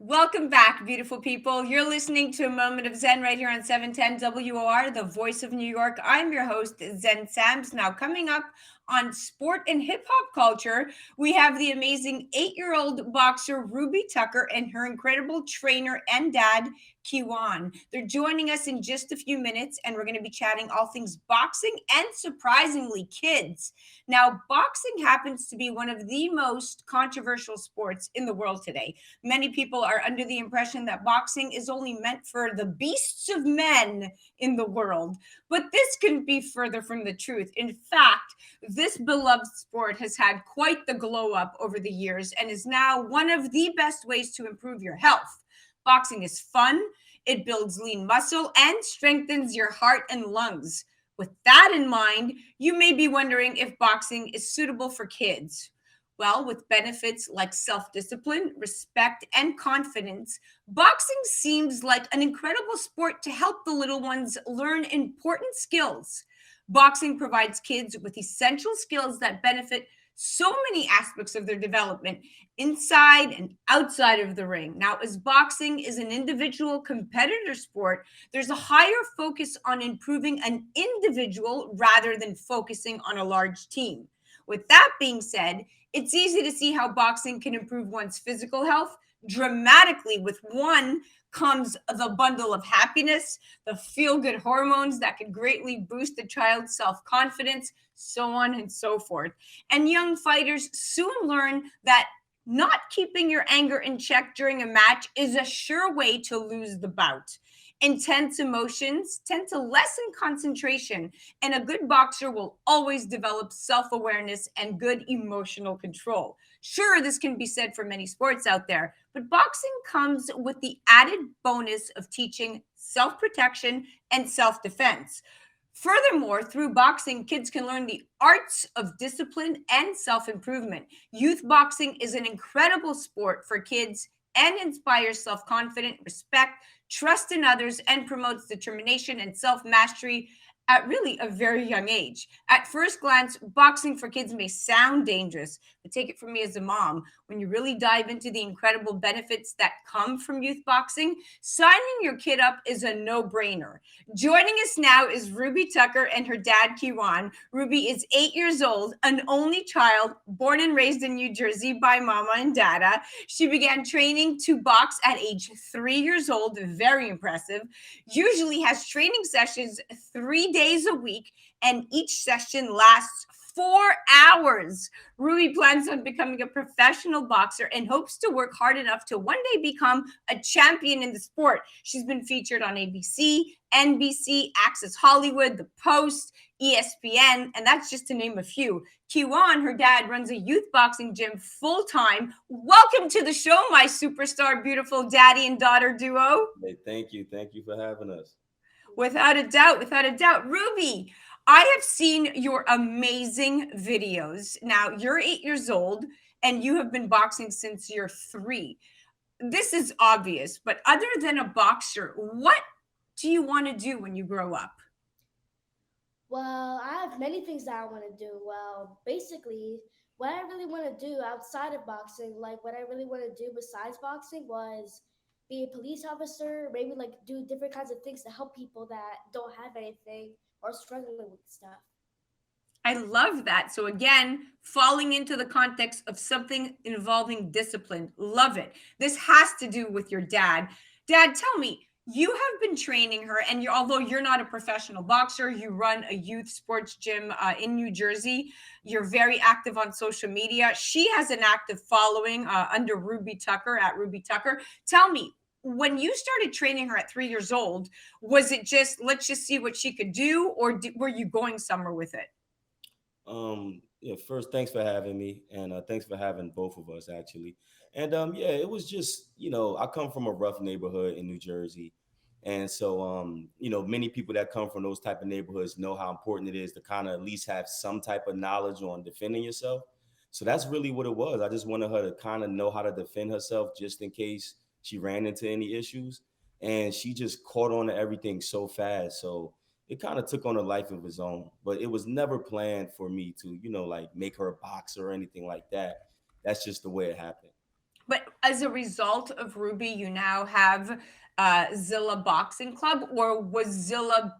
Welcome back, beautiful people. You're listening to a moment of Zen right here on 710 WOR, the voice of New York. I'm your host, Zen Sams. Now, coming up on sport and hip hop culture, we have the amazing 8-year-old boxer Ruby Tucker and her incredible trainer and dad, Kijuan. They're joining us in just a few minutes, and we're going to be chatting all things boxing and surprisingly kids. Now, boxing happens to be one of the most controversial sports in the world today. Many people are under the impression that boxing is only meant for the beasts of men in the world. But this couldn't be further from the truth. In fact, this beloved sport has had quite the glow up over the years and is now one of the best ways to improve your health. Boxing is fun, it builds lean muscle, and strengthens your heart and lungs. With that in mind, you may be wondering if boxing is suitable for kids. Well, with benefits like self discipline, respect, and confidence, boxing seems like an incredible sport to help the little ones learn important skills. Boxing provides kids with essential skills that benefit so many aspects of their development inside and outside of the ring. Now, as boxing is an individual competitor sport, there's a higher focus on improving an individual rather than focusing on a large team. With that being said, it's easy to see how boxing can improve one's physical health dramatically. With one comes the bundle of happiness, the feel good hormones that could greatly boost a child's self confidence, so on and so forth. And young fighters soon learn that not keeping your anger in check during a match is a sure way to lose the bout. Intense emotions tend to lessen concentration, and a good boxer will always develop self awareness and good emotional control. Sure, this can be said for many sports out there, but boxing comes with the added bonus of teaching self protection and self defense. Furthermore, through boxing, kids can learn the arts of discipline and self improvement. Youth boxing is an incredible sport for kids and inspires self confidence, respect, trust in others, and promotes determination and self mastery at really a very young age. At first glance, boxing for kids may sound dangerous, but take it from me as a mom. When you really dive into the incredible benefits that come from youth boxing, signing your kid up is a no brainer. Joining us now is Ruby Tucker and her dad, Kiwan. Ruby is 8 years old, an only child, born and raised in New Jersey by mama and dada. She began training to box at age 3 years old, very impressive. Usually has training sessions 3 days a week, and each session lasts 4 hours. Ruby plans on becoming a professional boxer and hopes to work hard enough to one day become a champion in the sport. She's been featured on ABC, NBC, Access Hollywood, The Post, ESPN, and that's just to name a few. Kiwan, her dad, runs a youth boxing gym full time. Welcome to the show, my superstar, beautiful daddy and daughter duo. Hey, thank you. Thank you for having us. Without a doubt, without a doubt. Ruby, I have seen your amazing videos. Now, you're 8 years old and you have been boxing since you're three. This is obvious, but other than a boxer, what do you want to do when you grow up? Well, I have many things that I want to do. Well, basically, what I really want to do outside of boxing, like what I really want to do besides boxing was be a police officer, maybe like do different kinds of things to help people that don't have anything or struggling with stuff. I love that. So, again, falling into the context of something involving discipline. Love it. This has to do with your dad. Dad, tell me, you have been training her, and although you're not a professional boxer, you run a youth sports gym in New Jersey. You're very active on social media. She has an active following under Ruby Tucker at Ruby Tucker. Tell me, when you started training her at 3 years old, was it just let's just see what she could do, or were you going somewhere with it? Yeah, first, thanks for having me, and thanks for having both of us actually. And yeah, it was just I come from a rough neighborhood in New Jersey, and so many people that come from those type of neighborhoods know how important it is to kind of at least have some type of knowledge on defending yourself. So that's really what it was. I just wanted her to kind of know how to defend herself just in case she ran into any issues, and she just caught on to everything so fast. So it kind of took on a life of its own. But it was never planned for me to, like make her a boxer or anything like that. That's just the way it happened. But as a result of Ruby, you now have Zilla Boxing Club, or was Zilla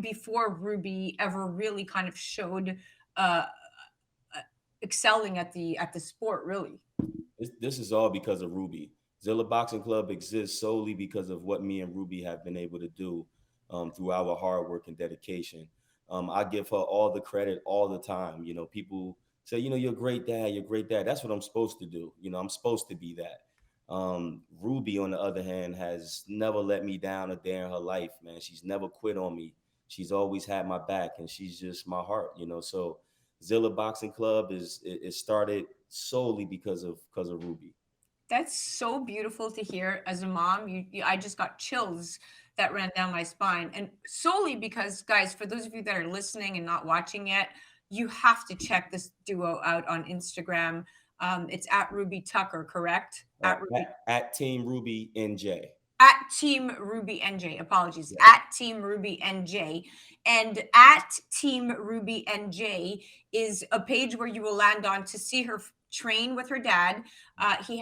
before Ruby ever really kind of showed uh, excelling at the sport? Really, This is all because of Ruby. Zilla Boxing Club exists solely because of what me and Ruby have been able to do through our hard work and dedication. I give her all the credit all the time. You know, people say, you're a great dad, you're a great dad. That's what I'm supposed to do. I'm supposed to be that. Ruby, on the other hand, has never let me down a day in her life, man. She's never quit on me. She's always had my back, and she's just my heart. So Zilla Boxing Club is started solely because of Ruby. that's so beautiful to hear. As a mom, I just got chills that ran down my spine, and solely because, guys, for those of you that are listening and not watching yet, you have to check this duo out on Instagram. It's at Ruby Tucker, correct? Uh, At Ruby, at Team Ruby NJ. at Team Ruby NJ. Apologies. Yeah. At Team Ruby NJ. And at Team Ruby NJ is a page where you will land on to see her train with her dad. He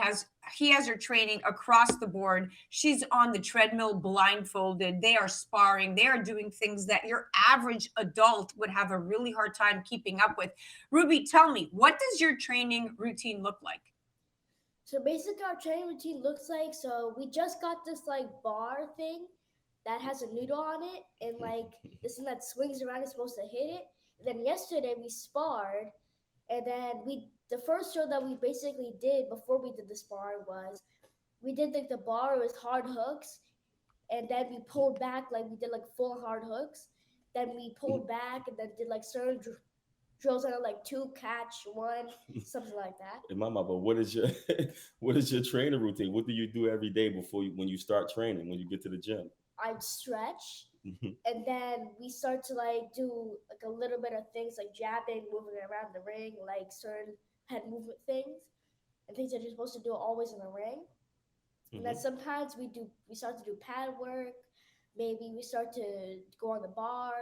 has her training across the board. She's on the treadmill blindfolded. They are sparring. They are doing things that your average adult would have a really hard time keeping up with. Ruby, tell me, what does your training routine look like? So basically, our training routine looks like, so we just got this like bar thing that has a noodle on it, and like this thing that swings around is supposed to hit it. And then yesterday we sparred, and then the first show that we basically did before we did the spar was we did like the bar with hard hooks, and then we pulled back like we did like full hard hooks. Then we pulled back and then did like certain drills on like two catch one, something like that. Mama, but what is your what is your training routine? What do you do every day before when you start training, when you get to the gym? I'd stretch, and then we start to like do like a little bit of things like jabbing, moving around the ring, like certain head movement things and things that you're supposed to do always in the ring. And then sometimes we start to do pad work. Maybe we start to go on the bar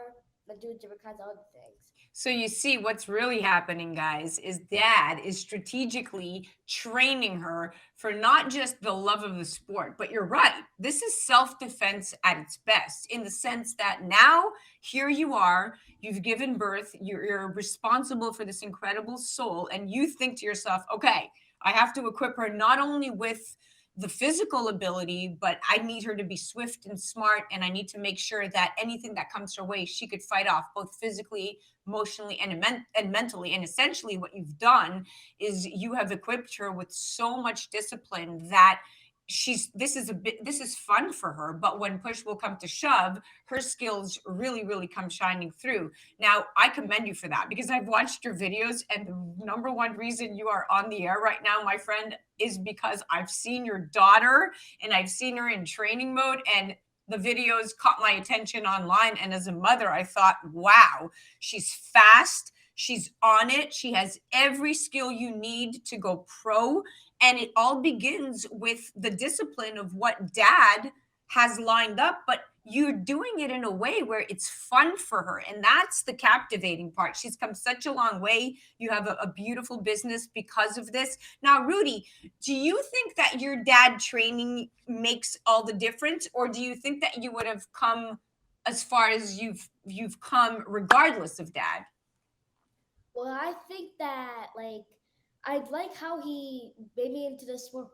and do different kinds of other things. So you see what's really happening, guys, is dad is strategically training her for not just the love of the sport, but you're right. This is self-defense at its best, in the sense that now here you are, you've given birth, you're responsible for this incredible soul, and you think to yourself, okay, I have to equip her not only with the physical ability, but I need her to be swift and smart. And I need to make sure that anything that comes her way, she could fight off both physically, emotionally, and mentally. And essentially, what you've done is you have equipped her with so much discipline that this is fun for her, but when push will come to shove, her skills really come shining through. Now I commend you for that, because I've watched your videos, and the number one reason you are on the air right now, my friend, is because I've seen your daughter and I've seen her in training mode, and the videos caught my attention online. And as a mother, I thought, wow, she's fast, she's on it, she has every skill you need to go pro. And it all begins with the discipline of what dad has lined up, but you're doing it in a way where it's fun for her. And that's the captivating part. She's come such a long way. You have a beautiful business because of this. Now, Rudy, do you think that your dad training makes all the difference, or do you think that you would have come as far as you've come regardless of dad? Well, I think that like I like how he made me into the sport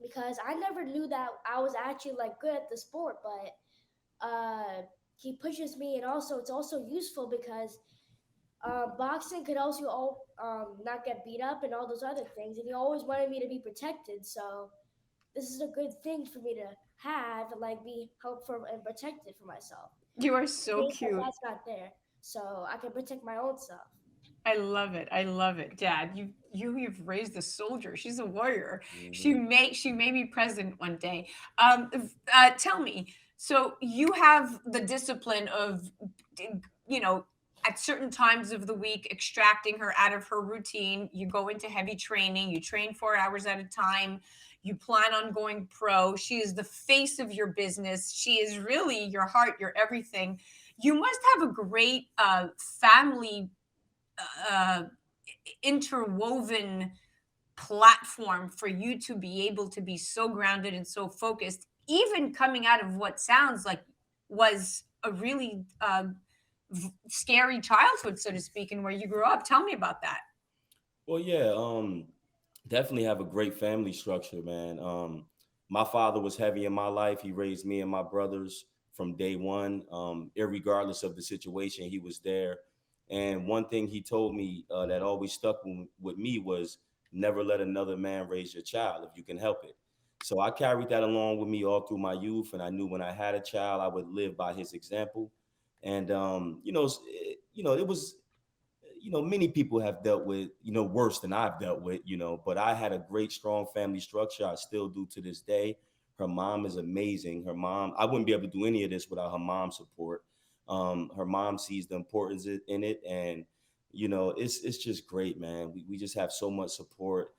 because I never knew that I was actually like good at the sport, but he pushes me, and also it's also useful because boxing could also not get beat up and all those other things, and he always wanted me to be protected. So this is a good thing for me to have and like be helpful and protected for myself. You are In so case my cute. dad's not there, so I can protect my own self. I love it. I love it, Dad. You've raised a soldier. She's a warrior. She Hmm. may be president one day. Tell me. So you have the discipline of, you know, at certain times of the week, extracting her out of her routine. You go into heavy training. You train 4 hours at a time. You plan on going pro. She is the face of your business. She is really your heart, your everything. You must have a great family uh, interwoven platform for you to be able to be so grounded and so focused, even coming out of what sounds like was a really scary childhood, so to speak, and where you grew up. Tell me about that. Well, yeah, definitely have a great family structure, man. My father was heavy in my life. He raised me and my brothers from day one. Irregardless of the situation, he was there. And one thing he told me that always stuck with me was never let another man raise your child if you can help it. So I carried that along with me all through my youth, and I knew when I had a child, I would live by his example. And it was many people have dealt with, worse than I've dealt with, but I had a great, strong family structure. I still do to this day. Her mom is amazing. Her mom, I wouldn't be able to do any of this without her mom's support. Her mom sees the importance in it. And, it's just great, man. We just have so much support,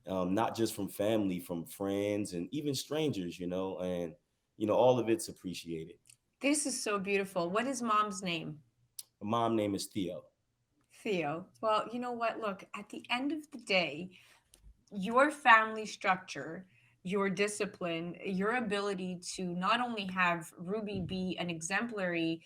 not just from family, from friends and even strangers, and, all of it's appreciated. This is so beautiful. What is mom's name? Her mom name is Theo. Theo. Well, you know what? Look, at the end of the day, your family structure, your discipline, your ability to not only have Ruby be an exemplary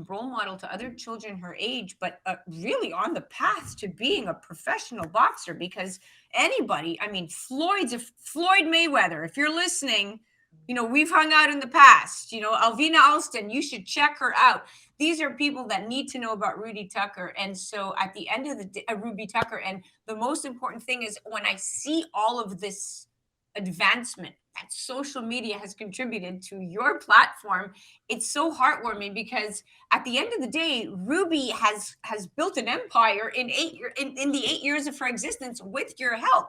role model to other children her age, but really on the path to being a professional boxer. Because anybody, I mean, Floyd Mayweather, if you're listening, we've hung out in the past. Alvina Alston, you should check her out. These are people that need to know about Rudy Tucker. And so at the end of the day, Ruby Tucker, and the most important thing is when I see all of this advancement that social media has contributed to your platform, it's so heartwarming because at the end of the day, Ruby has built an empire in the 8 years of her existence with your help.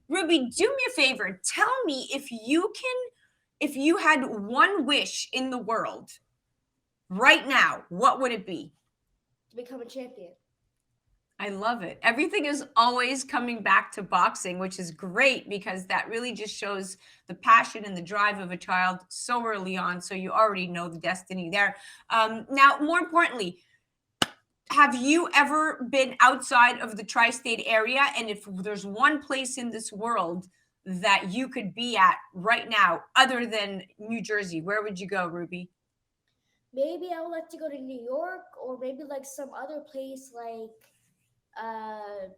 Ruby, do me a favor. Tell me if you had one wish in the world right now, what would it be? To become a champion. I love it. Everything is always coming back to boxing, which is great because that really just shows the passion and the drive of a child so early on. So you already know the destiny there. Now, more importantly, have you ever been outside of the tri-state area? And if there's one place in this world that you could be at right now, other than New Jersey, where would you go, Ruby? Maybe I would like to go to New York, or maybe like some other place like uh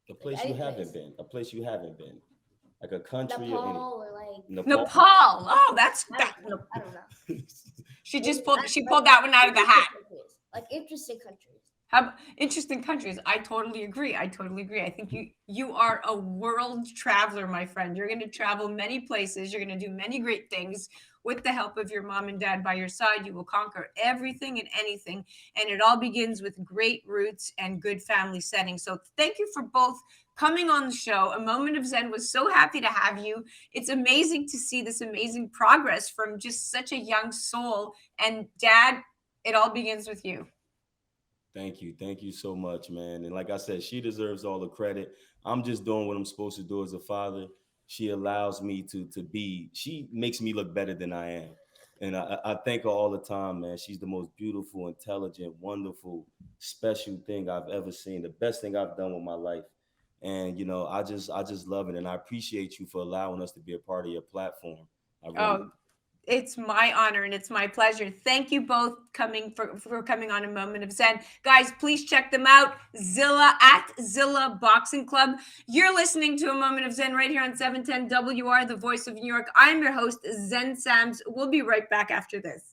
A place you any haven't place. been. A place you haven't been. Like a country or any. Nepal or like Nepal. Nepal. Oh, that's I that. don't know. I don't know. She Maybe just pulled. I- She like pulled that one out of the interesting hat. countries. Like interesting countries. How interesting countries. I totally agree. I totally agree. I think you are a world traveler, my friend. You're going to travel many places. You're going to do many great things with the help of your mom and dad by your side. You will conquer everything and anything, and it all begins with great roots and good family settings. So thank you for both coming on the show. A Moment of Zen was so happy to have you. It's amazing to see this amazing progress from just such a young soul. And dad, it all begins with you. Thank you. Thank you so much, man. And like I said, she deserves all the credit. I'm just doing what I'm supposed to do as a father. She allows me to be, she makes me look better than I am. And I thank her all the time, man. She's the most beautiful, intelligent, wonderful, special thing I've ever seen. The best thing I've done with my life. And I just love it. And I appreciate you for allowing us to be a part of your platform. I really Oh, it's my honor and it's my pleasure. Thank you both for coming on A Moment of Zen. Guys, please check them out. Zilla at Zilla Boxing Club. You're listening to A Moment of Zen right here on 710 WR, the voice of New York. I'm your host, Zen Sams. We'll be right back after this.